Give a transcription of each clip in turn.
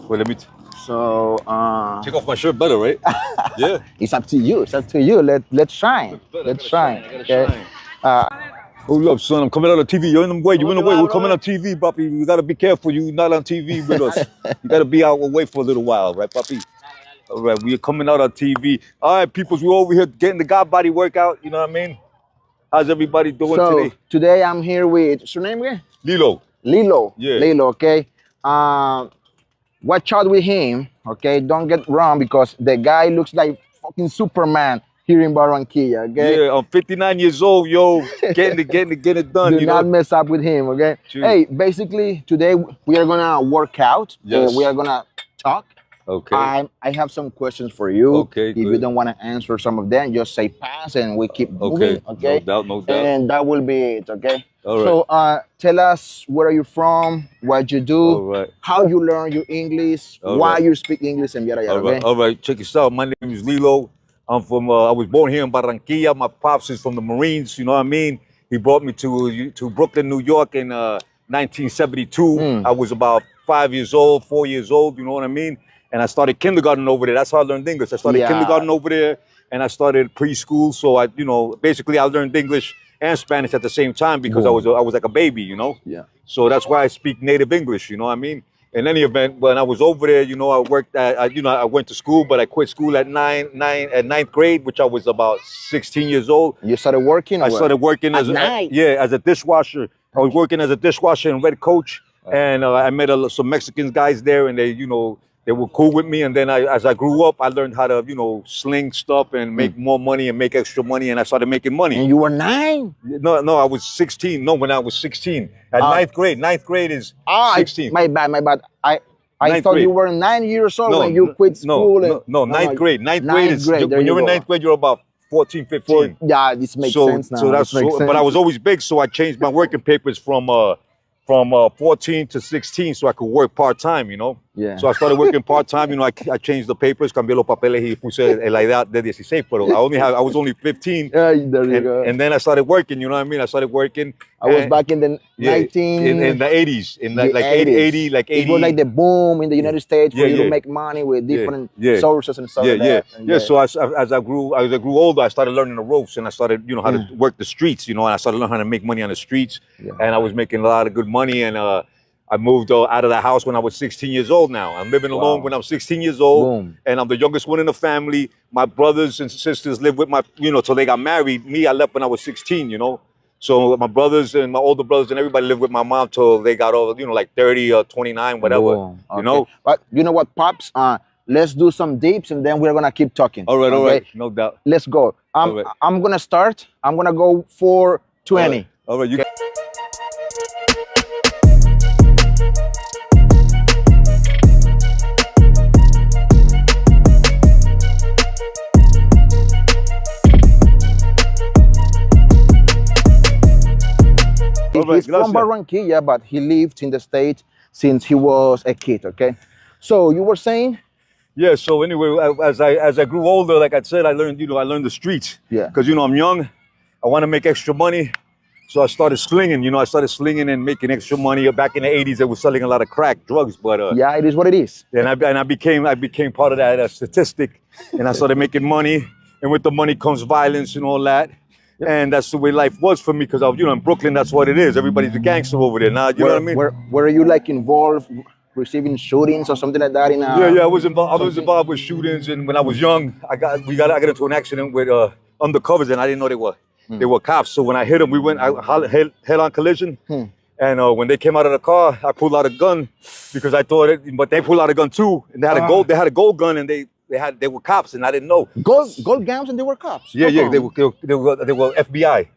Wait, let me So take off my shirt better, right? Yeah. it's up to you. It's up to you. Let's shine. Let's shine. Okay. Hold up, son. I'm coming out on TV. You're in the way. You're in the way. We're coming on TV, Papi. You gotta be careful. You're not on TV with us. You gotta be out away for a little while, right, Papi? All right, we're coming out on TV. All right, peoples, we're over here getting the God body workout. You know what I mean? How's everybody doing So today? I'm here with what's your name again? Lilo. Lilo. Yeah. Lilo. Okay. Watch out with him. Okay. Don't get wrong because the guy looks like fucking Superman here in Barranquilla. Okay. Yeah, I'm 59 years old, yo. Getting it done. Do not mess up with him. Okay. True. Hey, basically today we are gonna work out. Yes. We are gonna talk. Okay. I have some questions for you. Okay, if you don't want to answer some of them, just say pass and we keep moving. Okay. No doubt. And that will be it. Okay. All right. So tell us where are you from, what you do, All right. how you learn your English, why you speak English, and yada yada. All right. All right. Check this out. My name is Lilo. I'm from. I was born here in Barranquilla. My pops is from the Marines. You know what I mean? He brought me to Brooklyn, New York in 1972. I was about 4 years old. You know what I mean? And I started kindergarten over there. That's how I learned English. I started kindergarten over there, and I started preschool. So basically I learned English and Spanish at the same time because I was like a baby, you know. Yeah. So that's why I speak native English. You know what I mean? In any event, when I was over there, I worked at, I went to school, but I quit school at ninth grade, which I was about 16 years old. You started working? I started working as a dishwasher. I was working as a dishwasher in Red Coach, and I met some Mexican guys there, and they were cool with me. And then as I grew up, I learned how to, sling stuff and make more money and make extra money. And I started making money. And you were 9? No, I was 16. No, when I was 16. At ninth grade. Ninth grade is 16. My bad. I thought you were 9 years old when you quit school. Ninth grade. Ninth grade is, when you're in ninth grade, you're about 14, 15. Yeah, this makes sense now. But I was always big, so I changed my working papers from 14 to 16 so I could work part-time, Yeah. So I started working part-time, I changed the papers, cambié los papeles y puse la edad de 16, pero I was only 15. There you go. And then I started working, you know what I mean? I started working. I was back in the in the 80s, like 80. It was like the boom in the United States for you to make money with different sources and stuff like that. Yeah. So as I grew older, I started learning the ropes, and I started, how to work the streets, and I started learning how to make money on the streets, and I was making a lot of good money, and I moved out of the house when I was 16 years old now. I'm living alone when I'm 16 years old, and I'm the youngest one in the family. My brothers and sisters live with till they got married. Me, I left when I was 16, So my brothers and my older brothers and everybody lived with my mom till they got over, like 30 or 29, whatever, you know? But you know what, Pops? Let's do some dips and then we're going to keep talking. All right, no doubt. Let's go. I'm going to start. I'm going to go for 20. All right, you He's from Barranquilla, but he lived in the States since he was a kid, okay? So you were saying? Yeah, so anyway, as I grew older, like I said, I learned the streets. Yeah. Because, I'm young, I want to make extra money. So I started slinging, and making extra money. Back in the 80s, they were selling a lot of crack, drugs, but... yeah, it is what it is. And I became part of that statistic, and I started making money. And with the money comes violence and all that. And that's the way life was for me because I was, in Brooklyn, that's what it is. Everybody's a gangster over there. Now, you know what I mean? Were you involved receiving shootings or something like that? Yeah, I was involved with shootings, and when I was young, I got into an accident with undercovers, and I didn't know they were cops. So when I hit them, we went head-on collision. And when they came out of the car, I pulled out a gun because I thought but they pulled out a gun too, and they had a gold gun, and they were cops, and I didn't know. Gold guns, and they were cops. Yeah, they were FBI.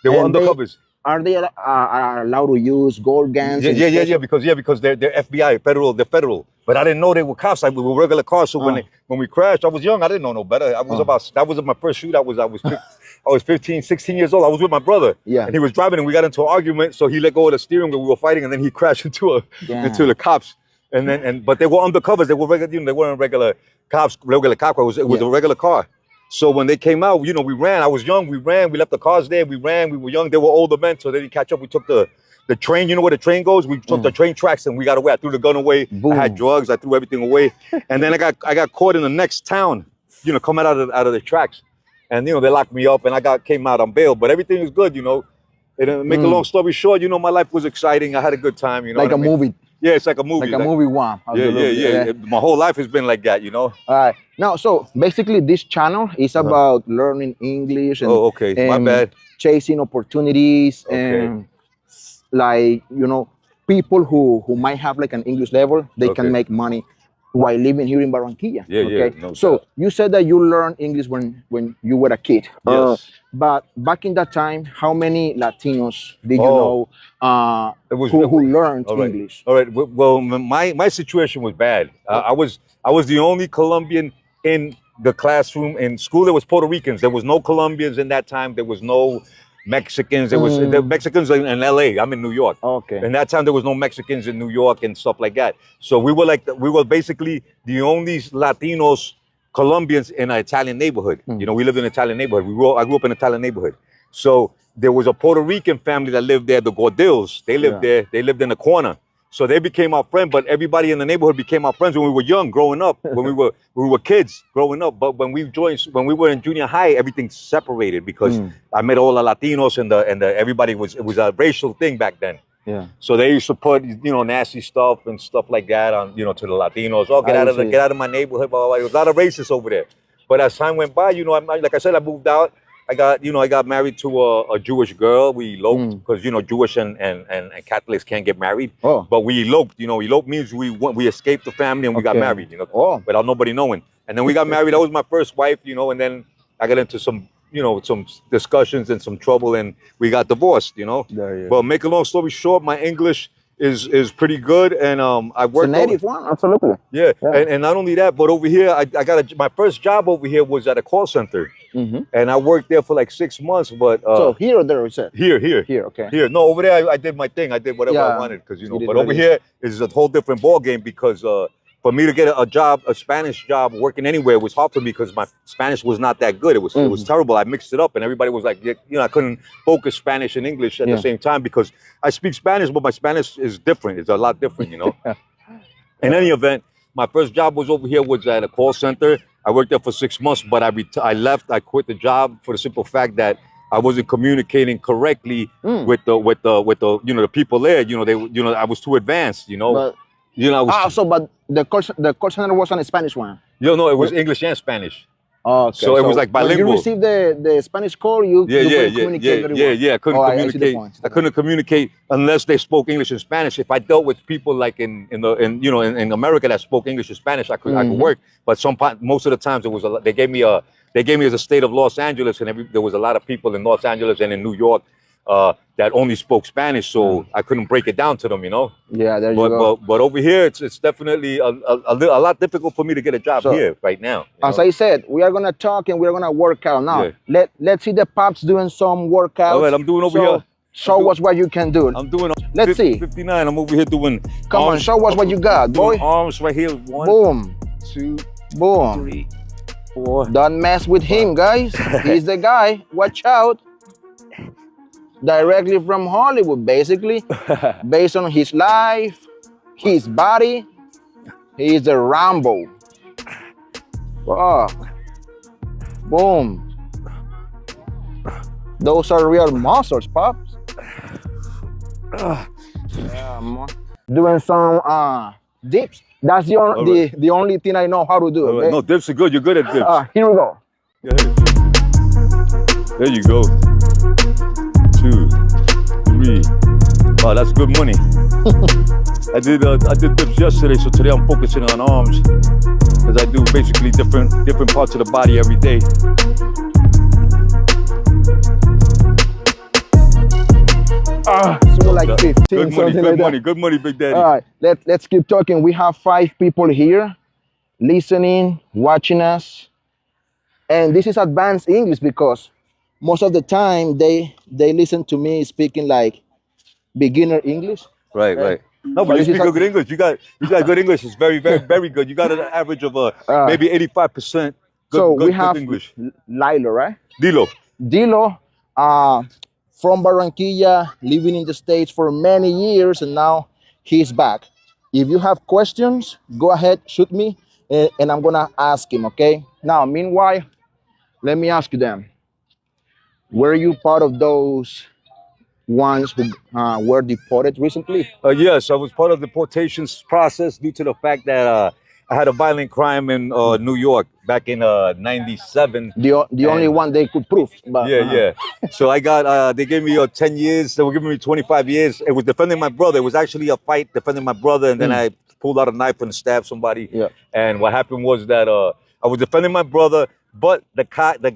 They were undercovers. Are they allowed to use gold guns? Yeah, because they're FBI, federal. But I didn't know they were cops. We were regular cars. So when we crashed, I was young. I didn't know no better. That was my first shoot. I was 15, 16 years old. I was with my brother. Yeah. And he was driving, and we got into an argument. So he let go of the steering wheel. We were fighting, and then he crashed into the cops. But they were undercovers. They were regular. They weren't regular cops. Regular cop car. It was a regular car. So when they came out, we ran. I was young. We ran. We left the cars there. We ran. We were young. They were older men, so they didn't catch up. We took the the train. You know where the train goes? We took the train tracks and we got away. I threw the gun away. Boom. I had drugs. I threw everything away. And then I got caught in the next town. You know, coming out of the tracks, and you know they locked me up, and I came out on bail. But everything was good. You know. And make a long story short, you know, my life was exciting. I had a good time. You know, like a movie. Yeah, it's like a movie. Like a movie one. Yeah. My whole life has been like that, you know. All right. Now, so basically, this channel is about learning English and, okay. My bad. Chasing opportunities and like, you know, people who might have like an English level, they can make money while living here in Barranquilla. Yeah. No so doubt. you said that you learned English when you were a kid. Yes. But back in that time, how many Latinos did you know who learned English? All right. Well, my situation was bad. I was the only Colombian in the classroom. In school, there was Puerto Ricans. There was no Colombians in that time. There was no Mexicans. There was the Mexicans in LA. I'm in New York. Okay. In that time, there was no Mexicans in New York and stuff like that. So we were basically the only Latinos, Colombians in an Italian neighborhood. You know, we lived in an Italian neighborhood. I grew up in an Italian neighborhood. So there was a Puerto Rican family that lived there, the Gordills. They lived there. They lived in the corner. So they became our friend, but everybody in the neighborhood became our friends when we were young, growing up, when we were kids growing up. But when we were in junior high, everything separated because I met all the Latinos and everybody it was a racial thing back then. Yeah. So they used to put, you know, nasty stuff and stuff like that on, you know, to the Latinos. Oh, get out of my neighborhood. Blah, blah, blah. There was a lot of racists over there. But as time went by, you know, like I said, I moved out. I got married to a Jewish girl. We eloped because, you know, Jewish and Catholics can't get married. Oh. But we eloped. You know, elope means we escaped the family and we got married, you know, without nobody knowing. And then we got married. That was my first wife, you know, and then I got into some discussions and some trouble and we got divorced, you know. Yeah. But make a long story short, my English is pretty good, and I worked. It's a native one, absolutely. Yeah. And not only that, but over here, I got my first job over here was at a call center, and I worked there for like 6 months. But so here or there, you said? Here. Okay. Here. No, over there, I did my thing. I did whatever I wanted because you know. But over here is a whole different ball game because for me to get a Spanish job working anywhere was hard for me because my Spanish was not that good. It was terrible. I mixed it up, and everybody was like, you know, I couldn't focus Spanish and English at the same time because I speak Spanish, but my Spanish is different. It's a lot different, you know. In any event, my first job was over here was at a call center. I worked there for 6 months, but I left. I quit the job for the simple fact that I wasn't communicating correctly with the you know the people there. You know I was too advanced. You know. But, you know, but the call center was on a Spanish one. You know, it was English and Spanish. Okay. So it was like bilingual. When you received the Spanish call, you couldn't communicate very well. Yeah. I couldn't communicate. I couldn't communicate unless they spoke English and Spanish. If I dealt with people like in America that spoke English and Spanish, I could work. But most of the times they gave me as a state of Los Angeles, and there was a lot of people in Los Angeles and in New York that only spoke Spanish, so I couldn't break it down to them, you know. Yeah, there you go. But over here, it's definitely a lot difficult for me to get a job here right now. As I said, we are gonna talk and we're gonna work out now. Yeah. Let's see the pops doing some workouts. All right, I'm doing over here. Show us what you can do. I'm doing. Let's see. 59. I'm over here doing. Come on, show us what you got, boy. Arms right here. 1, boom, 2, boom, 3, 4. Don't mess with him, guys. He's the guy. Watch out. Directly from Hollywood, basically, based on his life, his body. He is a Rambo. Oh. Boom. Those are real muscles, pops. Yeah, doing some dips. That's the only thing I know how to do. Okay? No, dips are good. You're good at dips. Here we go. There you go. 2, 3. Wow, that's good money. I did dips yesterday, so today I'm focusing on arms because I do basically different parts of the body every day. So like 15, good money, good money, good money, Big Daddy. All right, let's keep talking. We have 5 people here listening, watching us, and this is advanced English because most of the time they listen to me speaking like beginner English. Right. No, but you speak good English. You got good English. It's very, very, very good. You got an average of maybe 85%. So we have English. Lilo, right? Lilo. from Barranquilla, living in the States for many years, and now he's back. If you have questions, go ahead, shoot me, and I'm gonna ask him. Okay. Now, meanwhile, let me ask you then. Were you part of those ones who were deported recently? Yes, I was part of the deportation process due to the fact that I had a violent crime in New York back in '97. The only one they could prove. But, Yeah, yeah. So I got, they gave me 10 years. They were giving me 25 years. It was defending my brother. It was actually a fight defending my brother. And then I pulled out a knife and stabbed somebody. Yeah. And what happened was that I was defending my brother, but the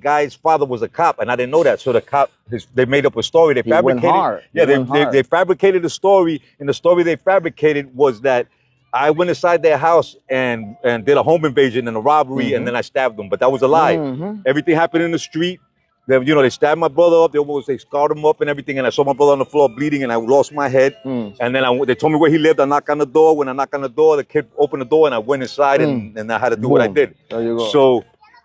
guy's father was a cop, and I didn't know that. So the cop, they made up a story. They fabricated. Went hard. Yeah, They they fabricated a story, and the story they fabricated was that I went inside their house and did a home invasion and a robbery, and then I stabbed them. But that was a lie. Everything happened in the street. They stabbed my brother up. They scarred him up and everything. And I saw my brother on the floor bleeding, and I lost my head. And then they told me where he lived. I knocked on the door. When I knocked on the door, the kid opened the door, and I went inside, and I had to do what I did. There you go. So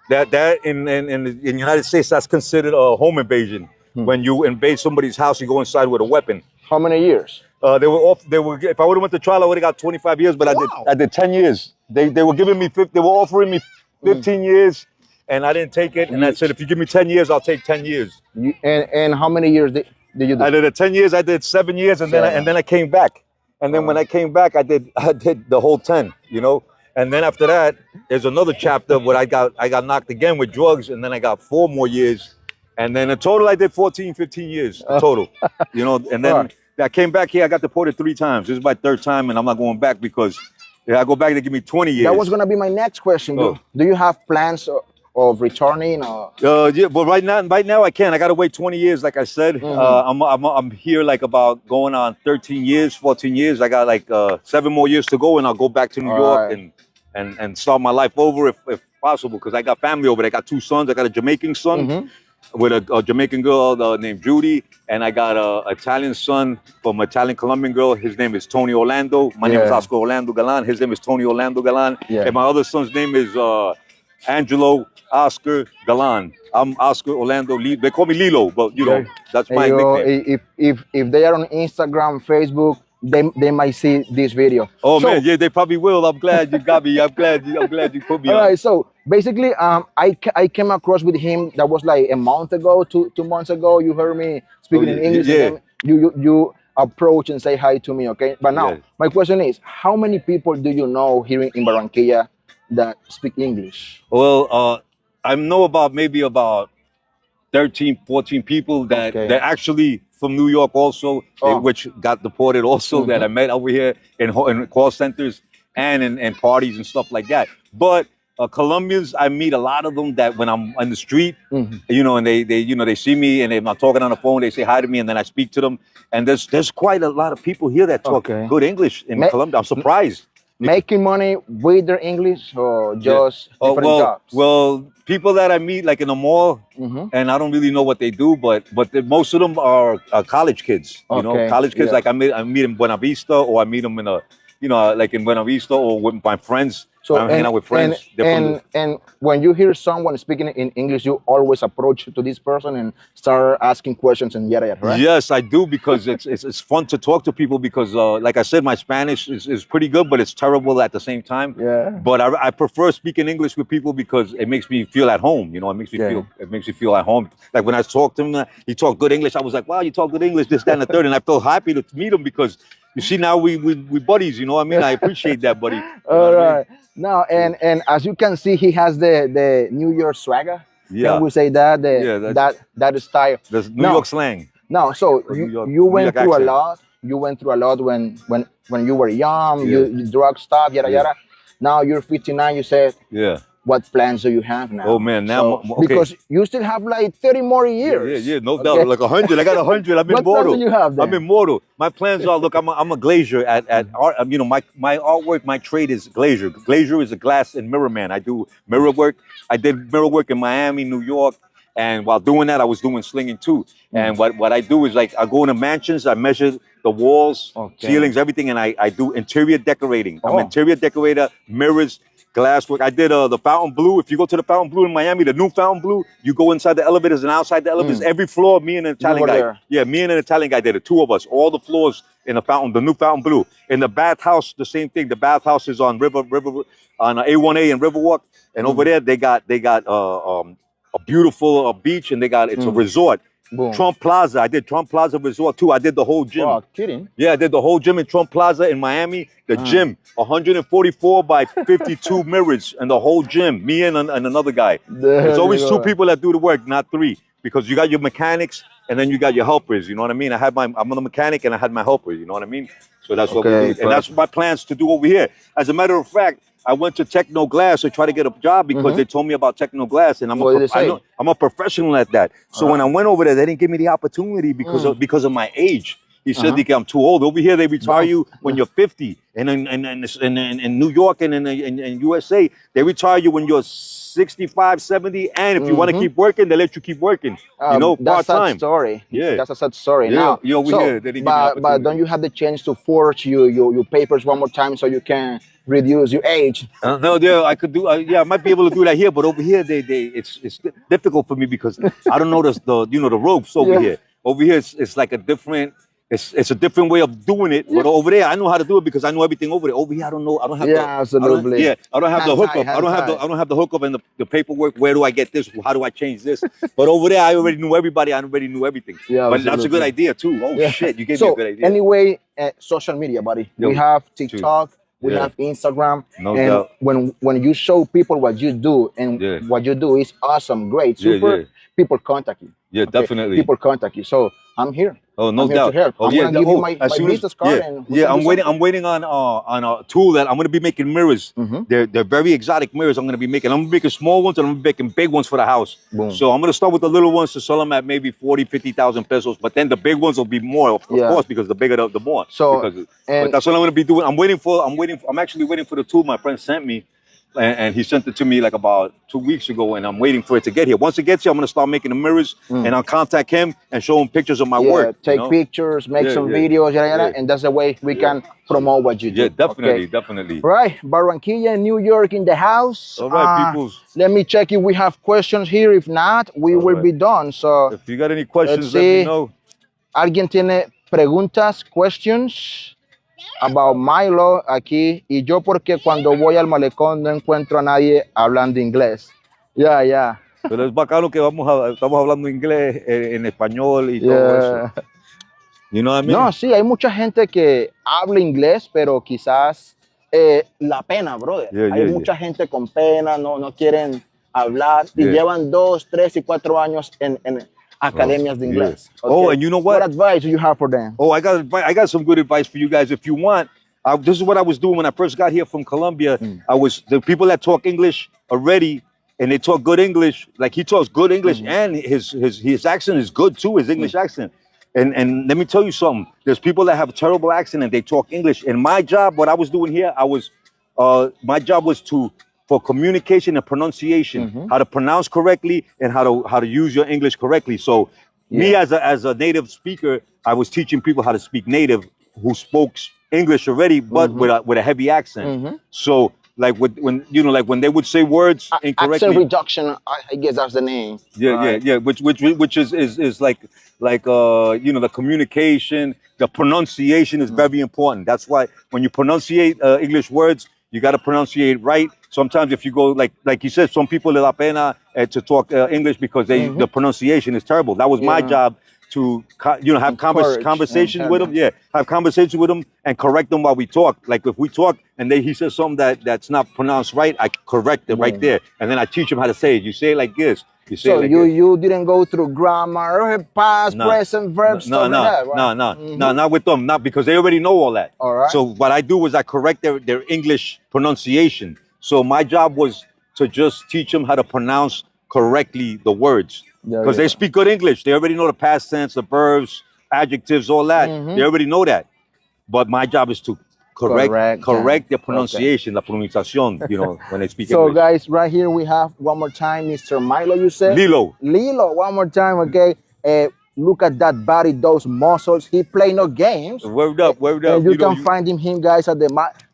that in the United States, that's considered a home invasion. When you invade somebody's house, you go inside with a weapon. How many years? They were off. They were. If I would have went to trial, I would have got 25 years. But I did 10 years. They were giving me. They were offering me 15 years, and I didn't take it. And I said, if you give me 10 years, I'll take 10 years. And how many years did you do? I did 10 years. I did 7 years, and then I came back. And then when I came back, I did the whole 10. And then after that, there's another chapter where I got knocked again with drugs, and then I got 4 more years. And then in total, I did 14, 15 years total. And then I came back here. I got deported 3 times. This is my 3rd time, and I'm not going back because if I go back, they give me 20 years. That was gonna be my next question. Do you have plans of returning? Yeah, but right now I can't. I gotta wait 20 years, like I said. I'm here like about going on 13 years, 14 years. I got like 7 more years to go, and I'll go back to New York and start my life over if possible, because I got family over there. I got 2 sons. I got a Jamaican son with a Jamaican girl named Judy, and I got a Italian son from an Italian Colombian girl. His name is Tony Orlando. My name is Oscar Orlando Galan. His name is Tony Orlando Galan. And my other son's name is Angelo Oscar Galan. I'm Oscar Orlando. They call me Lilo, but that's my nickname. If they are on Instagram, Facebook, they might see this video. Oh man, yeah, they probably will. I'm glad you got me. I'm glad you put me on. All right, so basically, I came across with him. That was like a month ago, two months ago. You heard me speaking in English. Yeah. You approach and say hi to me, okay? But now my question is, how many people do you know here in Barranquilla that speak English? Well, I know maybe about 13, 14 people that actually from New York also, which got deported also, that I met over here in call centers and in parties and stuff like that. But Colombians, I meet a lot of them that when I'm on the street, and they see me and I'm talking on the phone, they say hi to me, and then I speak to them. And there's quite a lot of people here that talk good English in Colombia. I'm surprised. Making money with their English or just different jobs? Well, people that I meet like in the mall, and I don't really know what they do, but most of them are college kids. College kids. Like I meet in Buena Vista, or I meet them in like in Buena Vista, or with my friends. So I'm hanging out with friends. And when you hear someone speaking in English, you always approach to this person and start asking questions and yada yada, right? Yes, I do, because it's fun to talk to people, because like I said, my Spanish is pretty good, but it's terrible at the same time. Yeah. But I prefer speaking English with people because it makes me feel at home. It makes me feel at home. Like when I talked to him, he talked good English. I was like, wow, you talk good English, this, that, and the third. And I felt happy to meet him because you see, now we buddies. You know what I mean? I appreciate that, buddy. All right. Now, and as you can see, he has the New York swagger. Yeah. Can we say that? That style. That's New York slang. No, so you went through a lot. You went through a lot when you were young. You drug stuff, yada yada. Now you're 59. You said, what plans do you have now? Oh man, now because you still have like 30 more years. Yeah, no doubt. Like 100. I got 100. I'm immortal. What plans do you have then? I'm immortal. My plans are, look, I'm a glazier at art. My artwork, my trade is glazier. Glazier is a glass and mirror man. I do mirror work. I did mirror work in Miami, New York, And while doing that, I was doing slinging too. And what I do is like I go into mansions, I measure the walls, ceilings, everything, and I do interior decorating. I'm an interior decorator, mirrors, glasswork. I did the Fountain Blue. If you go to the Fountain Blue in Miami, the new Fountain Blue, you go inside the elevators and outside the elevators. Every floor, me and an Italian guy. There. Yeah, me and an Italian guy did it. Two of us. All the floors in the Fountain, the new Fountain Blue. In the bathhouse, the same thing. The bathhouse is on on A1A and Riverwalk, and over there they got a beautiful beach, and it's a resort. Boom. Trump Plaza. I did Trump Plaza Resort too. I did the whole gym. Oh, kidding? Yeah, I did the whole gym in Trump Plaza in Miami. The gym, 144 by 52 mirrors, and the whole gym. Me and another guy. There's always two people that do the work, not three, because you got your mechanics and then you got your helpers. You know what I mean? I'm the mechanic and I had my helper. You know what I mean? So that's what we do, and that's my plans to do over here. As a matter of fact, I went to Techno Glass to try to get a job because they told me about Techno Glass, and I'm a professional at that. So when I went over there, they didn't give me the opportunity because of my age. He said I'm too old. Over here, they retire you when you're 50, and in New York and in USA, they retire you when you're 65, 70, and if you want to keep working, they let you keep working. You know, part time. That's a sad story. Yeah, that's a sad story. Yeah, now, you over here, they didn't but don't you have the chance to forge your papers one more time so you can reduce your age? No, yeah, I could do. I might be able to do that here, but over here, it's difficult for me because I don't know the ropes over here. Over here, it's like a different. It's a different way of doing it, but over there I know how to do it because I know everything over there. Over here I don't know. I don't have absolutely. I don't have the hookup. I don't have the hookup and the paperwork. Where do I get this? How do I change this? But over there I already knew everybody. I already knew everything. Yeah, but that's a good idea too. Oh shit, you gave me a good idea. Anyway, social media, buddy. We have TikTok. We have Instagram. No doubt. When you show people what you do and what you do is awesome, great, super. People contact you. Yeah, definitely. People contact you. So I'm here. Oh, no doubt. To help. Oh, I'm gonna give you my business card. I'm waiting on a tool that I'm gonna be making mirrors. They're very exotic mirrors. I'm gonna be making small ones and I'm making big ones for the house. Boom. So I'm gonna start with the little ones to sell them at maybe 40,000-50,000 pesos. But then the big ones will be more, of course, because the bigger the more. So but that's what I'm gonna be doing. I'm actually waiting for the tool my friend sent me. And he sent it to me like about 2 weeks ago, and I'm waiting for it to get here. Once it gets here, I'm gonna start making the mirrors, and I'll contact him and show him pictures of my work. Take pictures, make some videos, and that's the way we can promote what you do. Yeah, definitely. Right, Barranquilla, New York in the house. All right, people. Let me check if we have questions here. If not, we will be done. So if you got any questions, let me know. ¿Alguien tiene preguntas, questions? About Milo aquí, y yo porque cuando voy al malecón no encuentro a nadie hablando inglés. Pero es bacano que estamos hablando inglés, en español y todo eso. You know what I mean? No, sí, hay mucha gente que habla inglés, pero quizás la pena, brother. Hay mucha gente con pena, no quieren hablar y llevan 2, 3 y 4 años en academias de inglés. Okay. Oh, and you know what? What advice do you have for them? Oh, I got some good advice for you guys. If you want, this is what I was doing when I first got here from Colombia. The people that talk English already, and they talk good English. Like he talks good English, and his accent is good too. His English accent. And let me tell you something. There's people that have a terrible accent and they talk English. And my job, what I was doing here, my job was for communication and pronunciation, how to pronounce correctly and how to use your English correctly. So me as a native speaker, I was teaching people how to speak native who spoke English already, but with a heavy accent. So like when they would say words incorrectly. Accent reduction, I guess that's the name. Yeah. Which is like the communication, the pronunciation is very important. That's why when you pronunciate English words, you got to pronunciate right. Sometimes if you go like you said, some people le da pena to talk English because the pronunciation is terrible. That was my job to have conversations with them. Yeah, have conversations with them and correct them while we talk. Like if we talk and he says something that's not pronounced right, I correct it right there, and then I teach them how to say it. You say it like this. You didn't go through grammar, past, present, verbs, No, not with them, not because they already know all that. All right. So what I do was I correct their English pronunciation. So my job was to just teach them how to pronounce correctly the words because they speak good English. They already know the past tense, the verbs, adjectives, all that. They already know that. But my job is to correct the pronunciation, la pronunciación, you know, when I speak So English. guys, right here we have one more time, Mr. Milo, you said? Lilo. Lilo, one more time, okay? Look at that body, those muscles. He play no games. Word up. And you can find him guys at the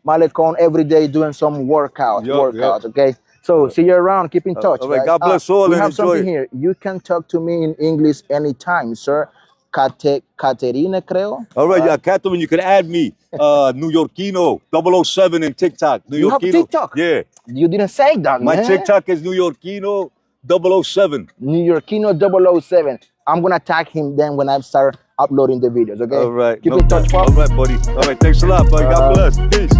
Malecon every day doing some workouts, okay? So see you around, keep in touch, all right, guys. God bless all we and have enjoy something here. You can talk to me in English anytime, sir. Caterina, creo. All right, yeah, Catherine, you can add me, New Yorkino 007 in TikTok. You have TikTok? Yeah. You didn't say that, My man. TikTok is New Yorkino 007. New Yorkino 007. I'm gonna tag him then when I start uploading the videos, okay? All right. Keep in touch, Pop. All right, buddy. All right, thanks a lot, buddy. God bless. Peace.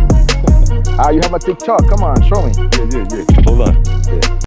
You have a TikTok. Come on, show me. Yeah. Hold on. Yeah.